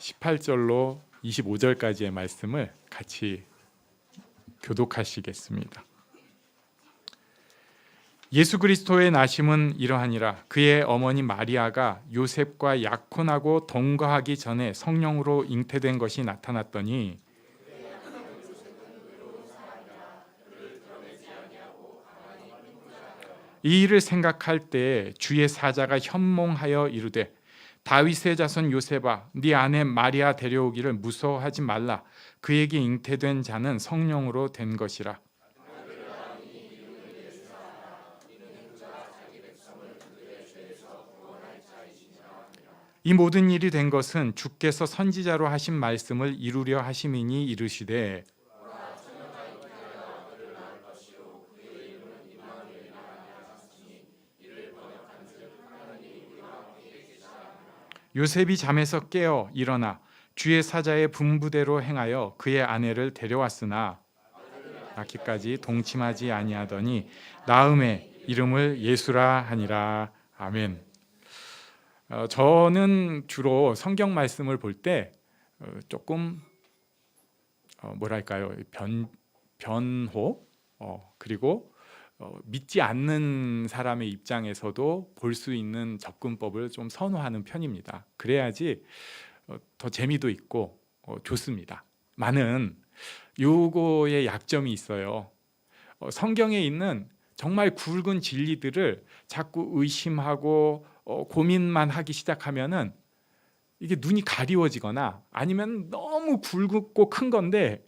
18절로 25절까지의 말씀을 같이 교독하시겠습니다. 예수 그리스도의 나심은 이러하니라. 그의 어머니 마리아가 요셉과 약혼하고 동거하기 전에 성령으로 잉태된 것이 나타났더니 이 일을 생각할 때 주의 사자가 현몽하여 이르되 다윗의 자손 요셉아, 네 아내 마리아 데려오기를 무서워하지 말라. 그에게 잉태된 자는 성령으로 된 것이라. 이 모든 일이 된 것은 주께서 선지자로 하신 말씀을 이루려 하심이니 이르시되 요셉이 잠에서 깨어 일어나 주의 사자의 분부대로 행하여 그의 아내를 데려왔으나 낳기까지 동침하지 아니하더니 나음의 이름을 예수라 하니라. 아멘. 저는 주로 성경 말씀을 볼 때 조금 뭐랄까요, 변호 그리고 믿지 않는 사람의 입장에서도 볼 수 있는 접근법을 좀 선호하는 편입니다. 그래야지 더 재미도 있고 좋습니다. 많은 요거의 약점이 있어요. 성경에 있는 정말 굵은 진리들을 자꾸 의심하고 고민만 하기 시작하면은 이게 눈이 가리워지거나 아니면 너무 굵고 큰 건데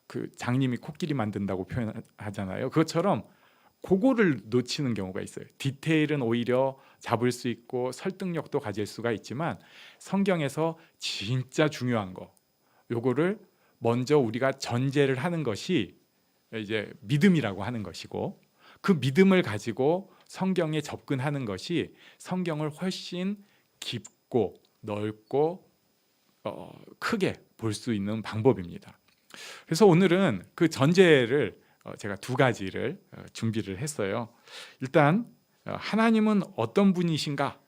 그 장님이 코끼리 만든다고 표현하잖아요. 그것처럼 그거를 놓치는 경우가 있어요. 디테일은 오히려 잡을 수 있고 설득력도 가질 수가 있지만 성경에서 진짜 중요한 거, 요거를 먼저 우리가 전제를 하는 것이 이제 믿음이라고 하는 것이고, 그 믿음을 가지고 성경에 접근하는 것이 성경을 훨씬 깊고 넓고 크게 볼 수 있는 방법입니다. 그래서 오늘은 그 전제를 제가 두 가지를 준비를 했어요. 일단 하나님은 어떤 분이신가,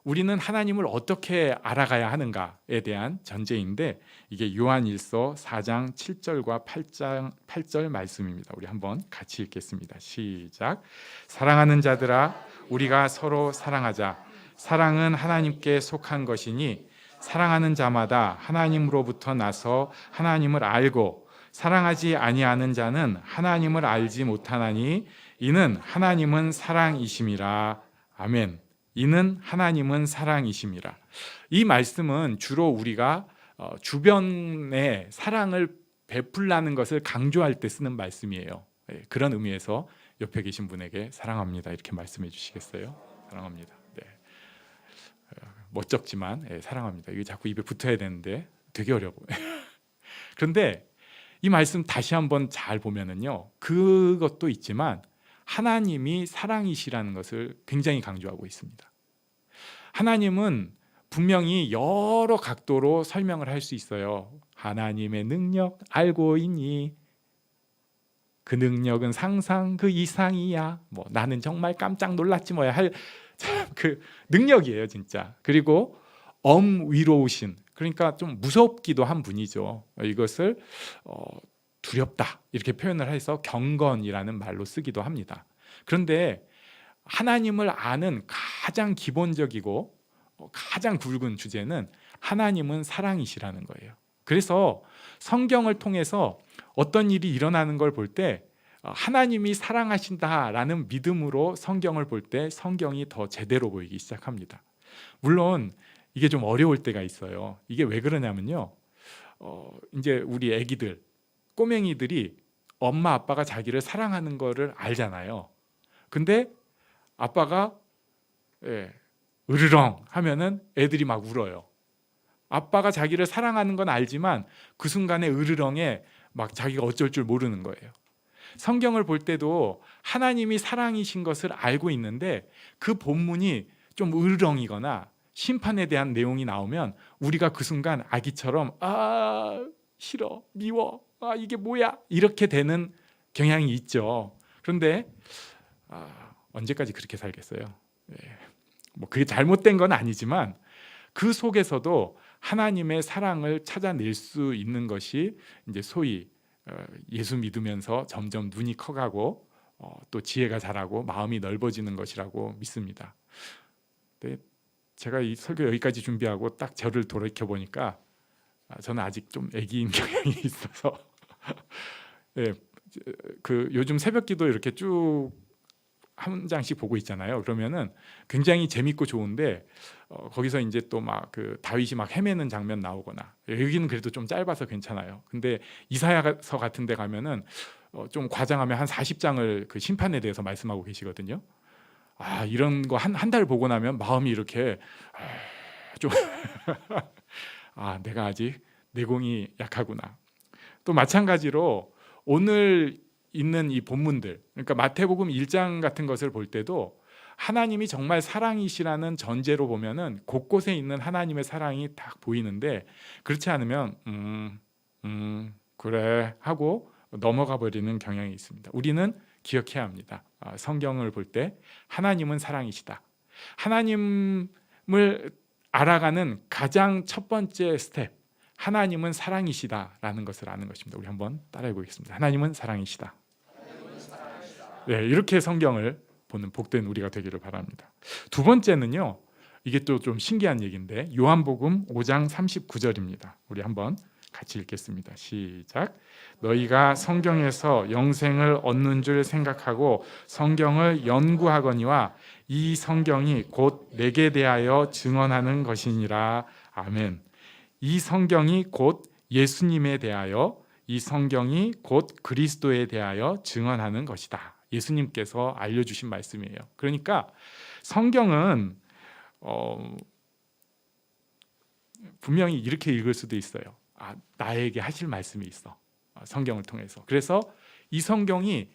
우리는 하나님을 어떻게 알아가야 하는가에 대한 전제인데, 이게 요한일서 4장 7절과 8절 말씀입니다. 우리 한번 같이 읽겠습니다. 시작. 사랑하는 자들아, 우리가 서로 사랑하자. 사랑은 하나님께 속한 것이니 사랑하는 자마다 하나님으로부터 나서 하나님을 알고 사랑하지 아니하는 자는 하나님을 알지 못하나니 이는 하나님은 사랑이심이라. 아멘. 이는 하나님은 사랑이심이라. 이 말씀은 주로 우리가 주변에 사랑을 베풀라는 것을 강조할 때 쓰는 말씀이에요. 그런 의미에서 옆에 계신 분에게 사랑합니다 이렇게 말씀해 주시겠어요? 사랑합니다. 네. 멋쩍지만 사랑합니다. 이게 자꾸 입에 붙어야 되는데 되게 어려워요. 그런데 이 말씀 다시 한번 잘 보면은요, 그것도 있지만 하나님이 사랑이시라는 것을 굉장히 강조하고 있습니다. 하나님은 분명히 여러 각도로 설명을 할 수 있어요. 하나님의 능력 알고 있니? 그 능력은 상상 그 이상이야. 뭐 나는 정말 깜짝 놀랐지 뭐야 할 그 능력이에요, 진짜. 그리고 엄위로우신, 그러니까 좀 무섭기도 한 분이죠. 이것을 두렵다 이렇게 표현을 해서 경건이라는 말로 쓰기도 합니다. 그런데 하나님을 아는 가장 기본적이고 가장 굵은 주제는 하나님은 사랑이시라는 거예요. 그래서 성경을 통해서 어떤 일이 일어나는 걸 볼 때 하나님이 사랑하신다라는 믿음으로 성경을 볼 때 성경이 더 제대로 보이기 시작합니다. 물론 이게 좀 어려울 때가 있어요. 이게 왜 그러냐면요, 이제 우리 애기들, 꼬맹이들이 엄마 아빠가 자기를 사랑하는 거를 알잖아요. 근데 아빠가 으르렁 하면은 애들이 막 울어요. 아빠가 자기를 사랑하는 건 알지만 그 순간에 으르렁에 막 자기가 어쩔 줄 모르는 거예요. 성경을 볼 때도 하나님이 사랑이신 것을 알고 있는데 그 본문이 좀 으르렁이거나 심판에 대한 내용이 나오면 우리가 그 순간 아기처럼 싫어, 미워, 이게 뭐야 이렇게 되는 경향이 있죠. 그런데 언제까지 그렇게 살겠어요? 뭐 그게 잘못된 건 아니지만 그 속에서도 하나님의 사랑을 찾아낼 수 있는 것이 이제 소위 예수 믿으면서 점점 눈이 커가고 또 지혜가 자라고 마음이 넓어지는 것이라고 믿습니다. 근데 제가 이 설교 여기까지 준비하고 딱 저를 돌이켜 보니까 저는 아직 좀 애기인 경향이 있어서 네, 그 요즘 새벽기도 이렇게 쭉 한 장씩 보고 있잖아요. 그러면은 굉장히 재밌고 좋은데 거기서 이제 또 막 그 다윗이 막 헤매는 장면 나오거나, 여기는 그래도 좀 짧아서 괜찮아요. 근데 이사야서 같은 데 가면은 좀 과장하면 한 40장을 그 심판에 대해서 말씀하고 계시거든요. 이런 거 한 달 보고 나면 마음이 이렇게 좀 내가 아직 내공이 약하구나. 또 마찬가지로 오늘 있는 이 본문들, 그러니까 마태복음 1장 같은 것을 볼 때도 하나님이 정말 사랑이시라는 전제로 보면은 곳곳에 있는 하나님의 사랑이 딱 보이는데, 그렇지 않으면 그래 하고 넘어가 버리는 경향이 있습니다. 우리는 기억해야 합니다. 성경을 볼 때 하나님은 사랑이시다. 하나님을 알아가는 가장 첫 번째 스텝, 하나님은 사랑이시다라는 것을 아는 것입니다. 우리 한번 따라해 보겠습니다. 하나님은 사랑이시다. 네, 이렇게 성경을 보는 복된 우리가 되기를 바랍니다. 두 번째는요, 이게 또 좀 신기한 얘기인데 요한복음 5장 39절입니다. 우리 한번 같이 읽겠습니다. 시작. 너희가 성경에서 영생을 얻는 줄 생각하고 성경을 연구하거니와 이 성경이 곧 내게 대하여 증언하는 것이니라. 아멘. 이 성경이 곧 예수님에 대하여, 이 성경이 곧 그리스도에 대하여 증언하는 것이다. 예수님께서 알려주신 말씀이에요. 그러니까 성경은 분명히 이렇게 읽을 수도 있어요. 나에게 하실 말씀이 있어, 성경을 통해서. 그래서 이 성경이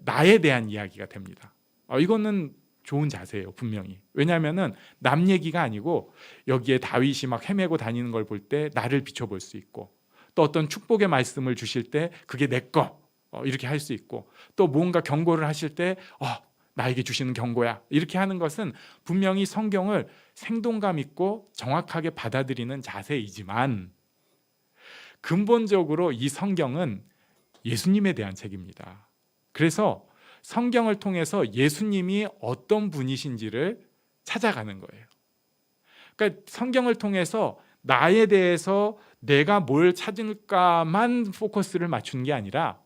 나에 대한 이야기가 됩니다. 이거는 좋은 자세예요, 분명히. 왜냐하면은 남 얘기가 아니고 여기에 다윗이 막 헤매고 다니는 걸 볼 때 나를 비춰볼 수 있고, 또 어떤 축복의 말씀을 주실 때 그게 내 거 이렇게 할 수 있고, 또 뭔가 경고를 하실 때 나에게 주시는 경고야 이렇게 하는 것은 분명히 성경을 생동감 있고 정확하게 받아들이는 자세이지만, 근본적으로 이 성경은 예수님에 대한 책입니다. 그래서 성경을 통해서 예수님이 어떤 분이신지를 찾아가는 거예요. 그러니까 성경을 통해서 나에 대해서 내가 뭘 찾을까만 포커스를 맞추는 게 아니라,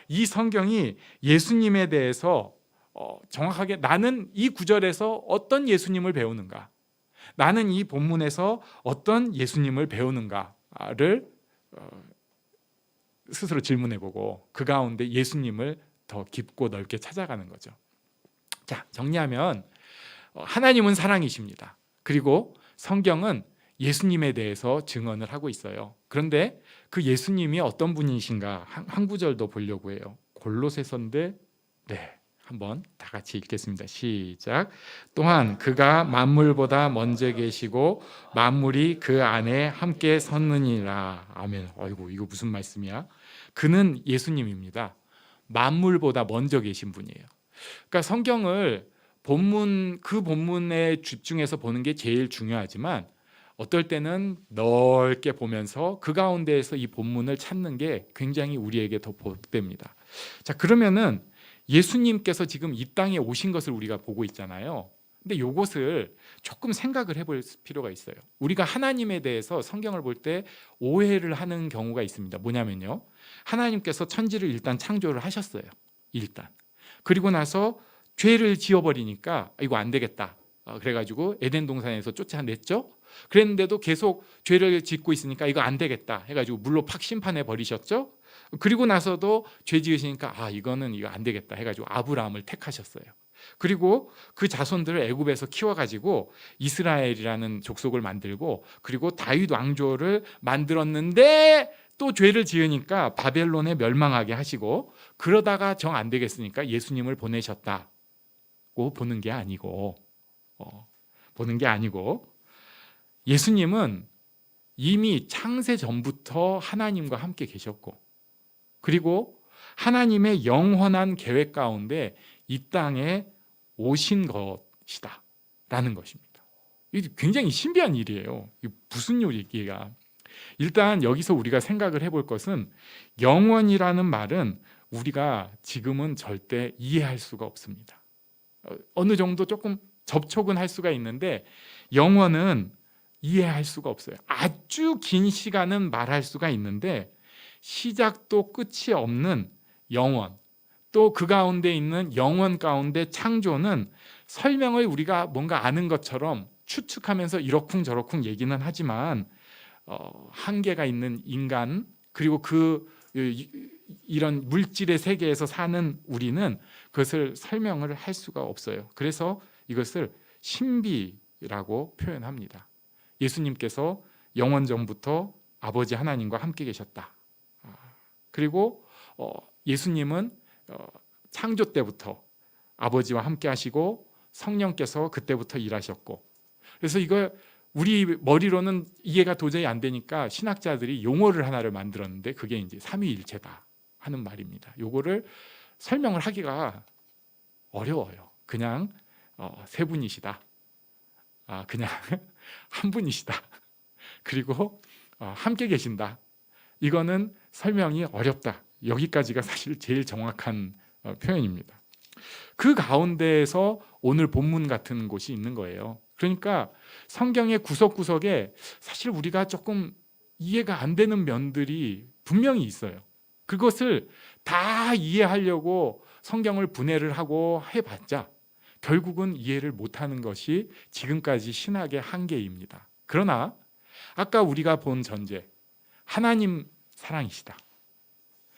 이 성경이 예수님에 대해서 정확하게 나는 이 구절에서 어떤 예수님을 배우는가, 나는 이 본문에서 어떤 예수님을 배우는가를 스스로 질문해보고 그 가운데 예수님을 더 깊고 넓게 찾아가는 거죠. 자, 정리하면 하나님은 사랑이십니다. 그리고 성경은 예수님에 대해서 증언을 하고 있어요. 그런데 그 예수님이 어떤 분이신가 한 구절 더 보려고 해요. 골로새서인데, 네, 한번 다 같이 읽겠습니다. 시작. 또한 그가 만물보다 먼저 계시고 만물이 그 안에 함께 섰느니라. 아멘. 아이고, 이거 무슨 말씀이야? 그는 예수님입니다. 만물보다 먼저 계신 분이에요. 그러니까 성경을 그 본문에 집중해서 보는 게 제일 중요하지만, 어떨 때는 넓게 보면서 그 가운데에서 이 본문을 찾는 게 굉장히 우리에게 더 복됩니다. 자, 그러면은 예수님께서 지금 이 땅에 오신 것을 우리가 보고 있잖아요. 근데 이것을 조금 생각을 해볼 필요가 있어요. 우리가 하나님에 대해서 성경을 볼 때 오해를 하는 경우가 있습니다. 뭐냐면요, 하나님께서 천지를 일단 창조를 하셨어요. 일단. 그리고 나서 죄를 지어버리니까 이거 안 되겠다. 그래가지고 에덴 동산에서 쫓아냈죠. 그랬는데도 계속 죄를 짓고 있으니까 이거 안 되겠다 해가지고 물로 팍 심판해 버리셨죠. 그리고 나서도 죄 지으시니까 이거는 이거 안 되겠다 해가지고 아브라함을 택하셨어요. 그리고 그 자손들을 애굽에서 키워가지고 이스라엘이라는 족속을 만들고, 그리고 다윗 왕조를 만들었는데 또 죄를 지으니까 바벨론에 멸망하게 하시고, 그러다가 정 안 되겠으니까 예수님을 보내셨다고 보는 게 아니고 예수님은 이미 창세 전부터 하나님과 함께 계셨고, 그리고 하나님의 영원한 계획 가운데 이 땅에 오신 것이다 라는 것입니다. 이게 굉장히 신비한 일이에요. 이게 무슨 일이가? 일단 여기서 우리가 생각을 해볼 것은 영원이라는 말은 우리가 지금은 절대 이해할 수가 없습니다. 어느 정도 조금 접촉은 할 수가 있는데 영원은 이해할 수가 없어요. 아주 긴 시간은 말할 수가 있는데 시작도 끝이 없는 영원, 또 그 가운데 있는 영원 가운데 창조는 설명을 우리가 뭔가 아는 것처럼 추측하면서 이러쿵저러쿵 얘기는 하지만 한계가 있는 인간, 그리고 이런 물질의 세계에서 사는 우리는 그것을 설명을 할 수가 없어요. 그래서 이것을 신비라고 표현합니다. 예수님께서 영원 전부터 아버지 하나님과 함께 계셨다. 그리고 예수님은 창조 때부터 아버지와 함께 하시고 성령께서 그때부터 일하셨고, 그래서 이걸 우리 머리로는 이해가 도저히 안 되니까 신학자들이 용어를 하나를 만들었는데 그게 이제 삼위일체다 하는 말입니다. 요거를 설명을 하기가 어려워요. 그냥 세 분이시다, 그냥 한 분이시다, 그리고 함께 계신다, 이거는 설명이 어렵다. 여기까지가 사실 제일 정확한 표현입니다. 그 가운데에서 오늘 본문 같은 곳이 있는 거예요. 그러니까 성경의 구석구석에 사실 우리가 조금 이해가 안 되는 면들이 분명히 있어요. 그것을 다 이해하려고 성경을 분해를 하고 해봤자 결국은 이해를 못하는 것이 지금까지 신학의 한계입니다. 그러나 아까 우리가 본 전제, 하나님 사랑이시다.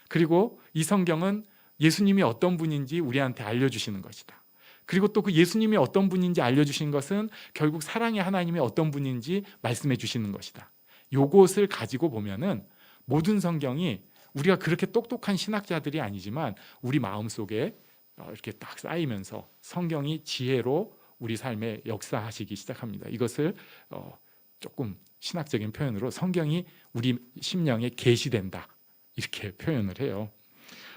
그리고 이 성경은 예수님이 어떤 분인지 우리한테 알려주시는 것이다. 그리고 또 그 예수님이 어떤 분인지 알려주신 것은 결국 사랑의 하나님이 어떤 분인지 말씀해 주시는 것이다. 요것을 가지고 보면은 모든 성경이 우리가 그렇게 똑똑한 신학자들이 아니지만 우리 마음속에 이렇게 딱 쌓이면서 성경이 지혜로 우리 삶에 역사하시기 시작합니다. 이것을 조금 신학적인 표현으로 성경이 우리 심령에 계시된다, 이렇게 표현을 해요.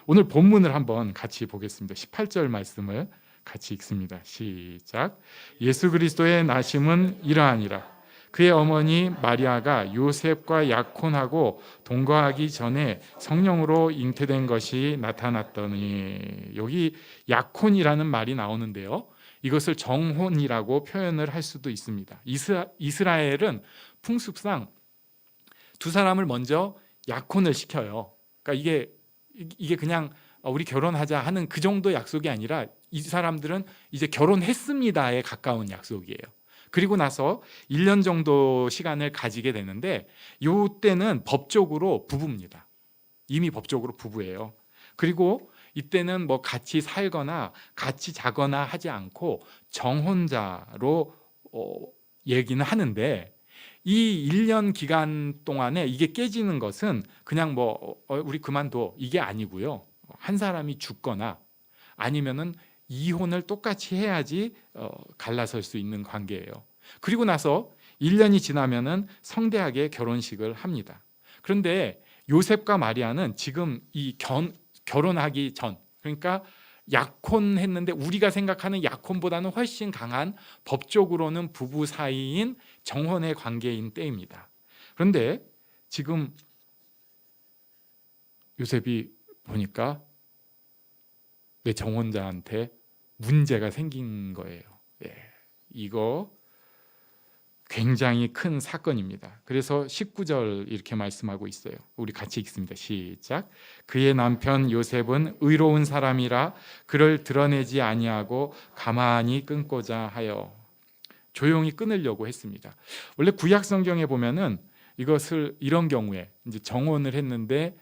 오늘 본문을 한번 같이 보겠습니다. 18절 말씀을 같이 읽습니다. 시작. 예수 그리스도의 나심은 이러하니라. 그의 어머니 마리아가 요셉과 약혼하고 동거하기 전에 성령으로 잉태된 것이 나타났더니, 여기 약혼이라는 말이 나오는데요, 이것을 정혼이라고 표현을 할 수도 있습니다. 이스라엘은 풍습상 두 사람을 먼저 약혼을 시켜요. 그러니까 이게 그냥 우리 결혼하자 하는 그 정도 약속이 아니라 이 사람들은 이제 결혼했습니다에 가까운 약속이에요. 그리고 나서 1년 정도 시간을 가지게 되는데 이때는 법적으로 부부입니다. 이미 법적으로 부부예요. 그리고 이때는 뭐 같이 살거나 같이 자거나 하지 않고 정혼자로 얘기는 하는데, 이 1년 기간 동안에 이게 깨지는 것은 그냥 우리 그만둬 이게 아니고요. 한 사람이 죽거나 아니면은 이혼을 똑같이 해야지 갈라설 수 있는 관계예요. 그리고 나서 1년이 지나면은 성대하게 결혼식을 합니다. 그런데 요셉과 마리아는 지금 이 결혼하기 전, 그러니까 약혼했는데 우리가 생각하는 약혼보다는 훨씬 강한 법적으로는 부부 사이인 정혼의 관계인 때입니다. 그런데 지금 요셉이 보니까 내 정혼자한테 문제가 생긴 거예요. 이거 굉장히 큰 사건입니다. 그래서 19절 이렇게 말씀하고 있어요. 우리 같이 읽습니다. 시작. 그의 남편 요셉은 의로운 사람이라 그를 드러내지 아니하고 가만히 끊고자 하여, 조용히 끊으려고 했습니다. 원래 구약 성경에 보면은 이것을 이런 경우에 이제 정혼을 했는데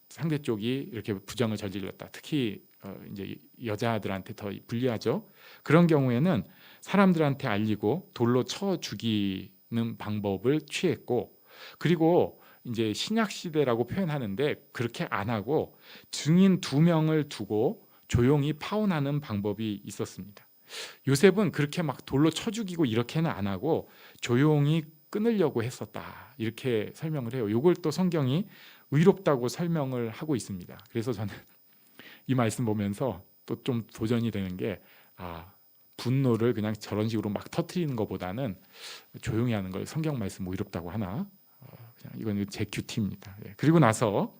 상대 쪽이 이렇게 부정을 저질렀다, 특히 이제 여자들한테 더 불리하죠. 그런 경우에는 사람들한테 알리고 돌로 쳐 죽이는 방법을 취했고, 그리고 이제 신약 시대라고 표현하는데 그렇게 안 하고 증인 2명을 두고 조용히 파혼하는 방법이 있었습니다. 요셉은 그렇게 막 돌로 쳐 죽이고 이렇게는 안 하고 조용히 끊으려고 했었다, 이렇게 설명을 해요. 이걸 또 성경이 의롭다고 설명을 하고 있습니다. 그래서 저는 이 말씀 보면서 또 좀 도전이 되는 게, 분노를 그냥 저런 식으로 막 터트리는 것보다는 조용히 하는 걸 성경 말씀 뭐 이롭다고 하나? 그냥 이건 제 큐티입니다. 그리고 나서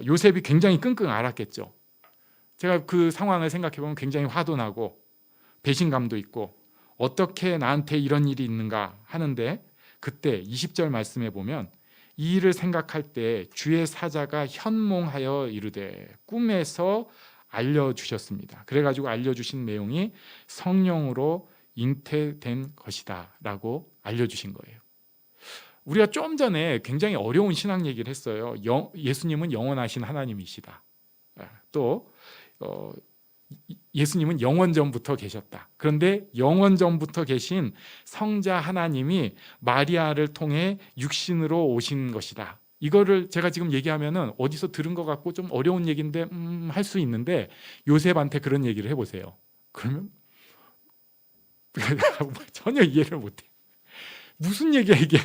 요셉이 굉장히 끙끙 앓았겠죠. 제가 그 상황을 생각해 보면 굉장히 화도 나고 배신감도 있고 어떻게 나한테 이런 일이 있는가 하는데, 그때 20절 말씀에 보면 이 일을 생각할 때 주의 사자가 현몽하여 이르되 꿈에서 알려주셨습니다. 그래가지고 알려주신 내용이 성령으로 잉태된 것이다 라고 알려주신 거예요. 우리가 좀 전에 굉장히 어려운 신학 얘기를 했어요. 예수님은 영원하신 하나님이시다. 또 예수님은 영원전부터 계셨다. 그런데 영원전부터 계신 성자 하나님이 마리아를 통해 육신으로 오신 것이다. 이거를 제가 지금 얘기하면은 어디서 들은 것 같고 좀 어려운 얘기인데 할 수 있는데, 요셉한테 그런 얘기를 해보세요. 그러면 전혀 이해를 못해. 무슨 얘기야 이게?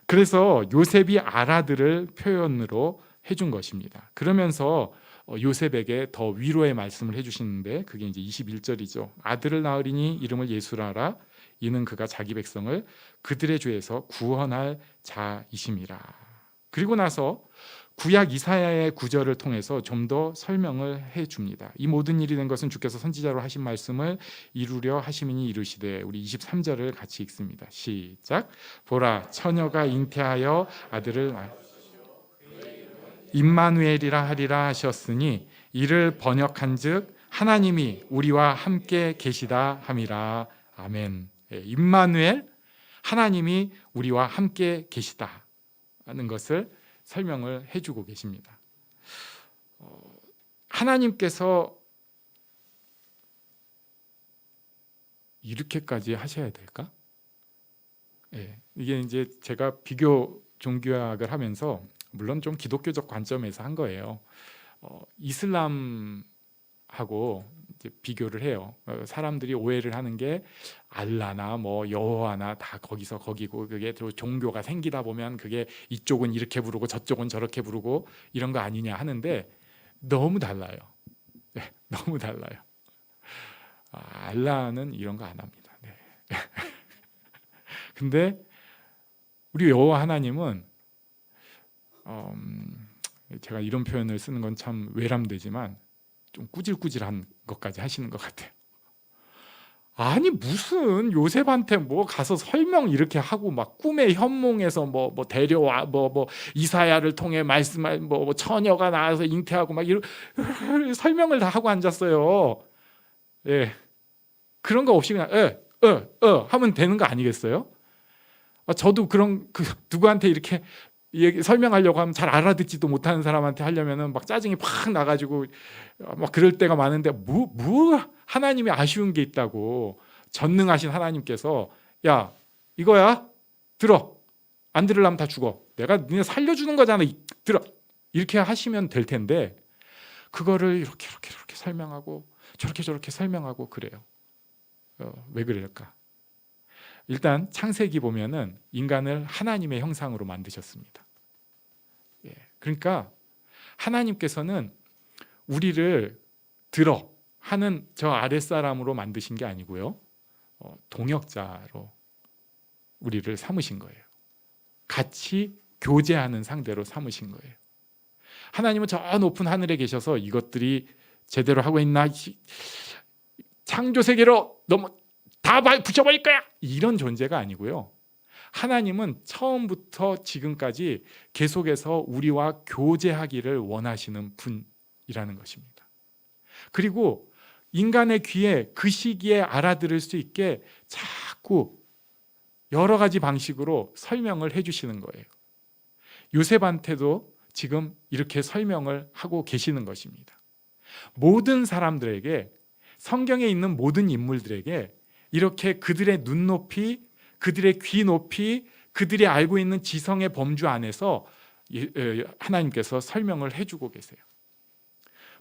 그래서 요셉이 알아들을 표현으로 해준 것입니다. 그러면서 요셉에게 더 위로의 말씀을 해주시는데, 그게 이제 21절이죠. 아들을 낳으리니 이름을 예수라라. 이는 그가 자기 백성을 그들의 죄에서 구원할 자이심이라. 그리고 나서 구약 이사야의 구절을 통해서 좀 더 설명을 해줍니다. 이 모든 일이 된 것은 주께서 선지자로 하신 말씀을 이루려 하심이니 이르시되. 우리 23절을 같이 읽습니다. 시작. 보라, 처녀가 잉태하여 아들을 임마누엘이라 하리라 하셨으니 이를 번역한즉 하나님이 우리와 함께 계시다 함이라. 아멘. 임마누엘, 하나님이 우리와 함께 계시다 하는 것을 설명을 해주고 계십니다. 하나님께서 이렇게까지 하셔야 될까? 이게 이제 제가 비교 종교학을 하면서 물론 좀 기독교적 관점에서 한 거예요. 이슬람하고 이제 비교를 해요. 사람들이 오해를 하는 게 알라나 뭐 여호와나 다 거기서 거기고, 그게 또 종교가 생기다 보면 그게 이쪽은 이렇게 부르고 저쪽은 저렇게 부르고 이런 거 아니냐 하는데, 너무 달라요. 너무 달라요. 알라는 이런 거 안 합니다. 근데 우리 여호와 하나님은 제가 이런 표현을 쓰는 건 참 외람되지만 좀 꾸질꾸질한 것까지 하시는 것 같아요. 아니 무슨 요셉한테 뭐 가서 설명 이렇게 하고 막 꿈의 현몽에서 뭐 데려와 뭐 이사야를 통해 말씀할 뭐 처녀가 나와서 잉태하고 막 이런 설명을 다 하고 앉았어요. 그런 거 없이 그냥 하면 되는 거 아니겠어요? 저도 그런 누구한테 이렇게 설명하려고 하면 잘 알아듣지도 못하는 사람한테 하려면은 막 짜증이 팍 나가지고 막 그럴 때가 많은데, 뭐 하나님이 아쉬운 게 있다고. 전능하신 하나님께서 야 이거야 들어, 안 들으려면 다 죽어, 내가 니네 살려주는 거잖아, 들어, 이렇게 하시면 될 텐데 그거를 이렇게 설명하고 저렇게 설명하고 그래요. 왜 그럴까? 일단 창세기 보면은 인간을 하나님의 형상으로 만드셨습니다. 그러니까 하나님께서는 우리를 들어 하는 저 아랫사람으로 만드신 게 아니고요, 동역자로 우리를 삼으신 거예요. 같이 교제하는 상대로 삼으신 거예요. 하나님은 저 높은 하늘에 계셔서 이것들이 제대로 하고 있나, 창조 세계로 너무 다 붙여버릴 거야, 이런 존재가 아니고요. 하나님은 처음부터 지금까지 계속해서 우리와 교제하기를 원하시는 분이라는 것입니다. 그리고 인간의 귀에 그 시기에 알아들을 수 있게 자꾸 여러 가지 방식으로 설명을 해주시는 거예요. 요셉한테도 지금 이렇게 설명을 하고 계시는 것입니다. 모든 사람들에게, 성경에 있는 모든 인물들에게 이렇게 그들의 눈높이, 그들의 귀 높이, 그들이 알고 있는 지성의 범주 안에서 하나님께서 설명을 해주고 계세요.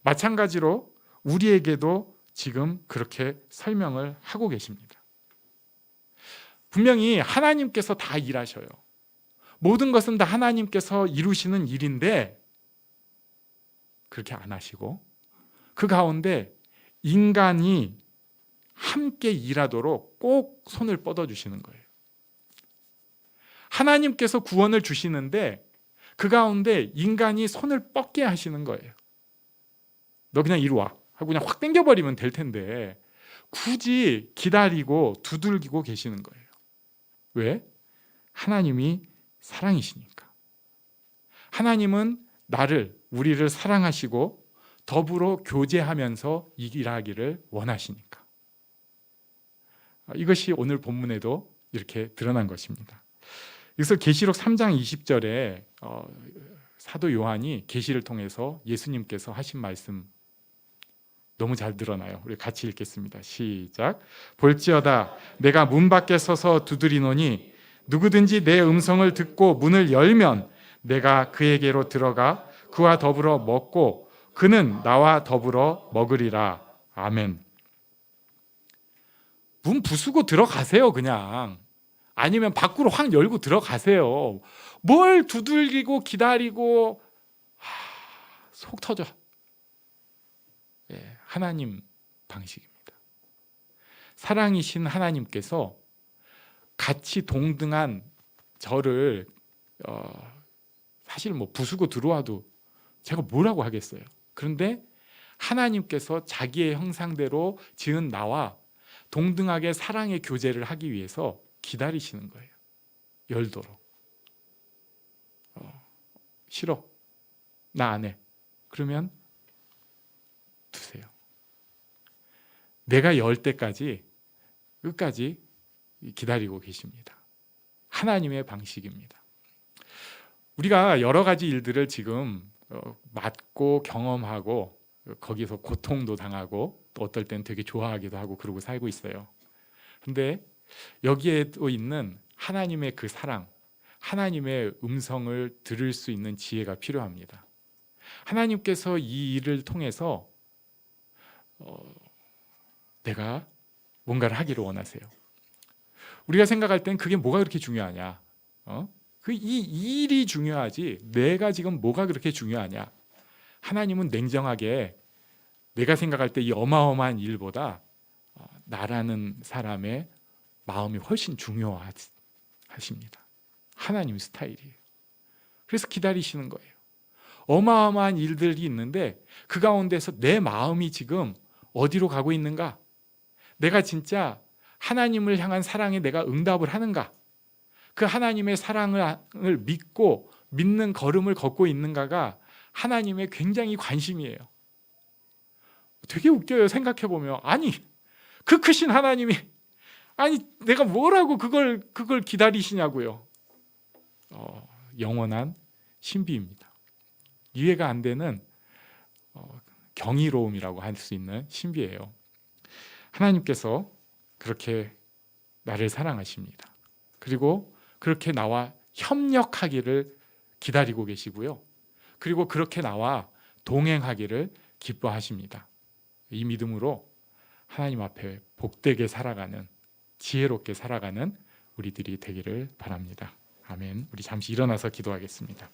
마찬가지로 우리에게도 지금 그렇게 설명을 하고 계십니다. 분명히 하나님께서 다 일하셔요. 모든 것은 다 하나님께서 이루시는 일인데 그렇게 안 하시고, 그 가운데 인간이 함께 일하도록 꼭 손을 뻗어주시는 거예요. 하나님께서 구원을 주시는데 그 가운데 인간이 손을 뻗게 하시는 거예요. 너 그냥 이리 와 하고 그냥 확 당겨버리면 될 텐데 굳이 기다리고 두들기고 계시는 거예요. 왜? 하나님이 사랑이시니까. 하나님은 우리를 사랑하시고 더불어 교제하면서 일하기를 원하시니까. 이것이 오늘 본문에도 이렇게 드러난 것입니다. 그래서 계시록 3장 20절에 사도 요한이 계시를 통해서 예수님께서 하신 말씀 너무 잘 드러나요. 우리 같이 읽겠습니다. 시작. 볼지어다 내가 문 밖에 서서 두드리노니 누구든지 내 음성을 듣고 문을 열면 내가 그에게로 들어가 그와 더불어 먹고 그는 나와 더불어 먹으리라. 아멘. 문 부수고 들어가세요. 그냥. 아니면 밖으로 확 열고 들어가세요. 뭘 두들기고 기다리고 속 터져. 하나님 방식입니다. 사랑이신 하나님께서 같이 동등한 저를 사실 부수고 들어와도 제가 뭐라고 하겠어요. 그런데 하나님께서 자기의 형상대로 지은 나와 동등하게 사랑의 교제를 하기 위해서 기다리시는 거예요. 열도록. 싫어. 나 안 해. 그러면 두세요. 내가 열 때까지 끝까지 기다리고 계십니다. 하나님의 방식입니다. 우리가 여러 가지 일들을 지금 맞고 경험하고 거기서 고통도 당하고 또 어떨 땐 되게 좋아하기도 하고 그러고 살고 있어요. 그런데 여기에 또 있는 하나님의 그 사랑, 하나님의 음성을 들을 수 있는 지혜가 필요합니다. 하나님께서 이 일을 통해서 내가 뭔가를 하기를 원하세요. 우리가 생각할 땐 그게 뭐가 그렇게 중요하냐? 이 일이 중요하지 내가 지금 뭐가 그렇게 중요하냐? 하나님은 냉정하게 내가 생각할 때 이 어마어마한 일보다 나라는 사람의 마음이 훨씬 중요하십니다. 하나님 스타일이에요. 그래서 기다리시는 거예요. 어마어마한 일들이 있는데 그 가운데서 내 마음이 지금 어디로 가고 있는가? 내가 진짜 하나님을 향한 사랑에 내가 응답을 하는가? 그 하나님의 사랑을 믿고 믿는 걸음을 걷고 있는가가 하나님의 굉장히 관심이에요. 되게 웃겨요. 생각해보면 아니 그 크신 하나님이 내가 뭐라고 그걸 기다리시냐고요. 영원한 신비입니다. 이해가 안 되는 경이로움이라고 할 수 있는 신비예요. 하나님께서 그렇게 나를 사랑하십니다. 그리고 그렇게 나와 협력하기를 기다리고 계시고요. 그리고 그렇게 나와 동행하기를 기뻐하십니다. 이 믿음으로 하나님 앞에 복되게 살아가는, 지혜롭게 살아가는 우리들이 되기를 바랍니다. 아멘. 우리 잠시 일어나서 기도하겠습니다.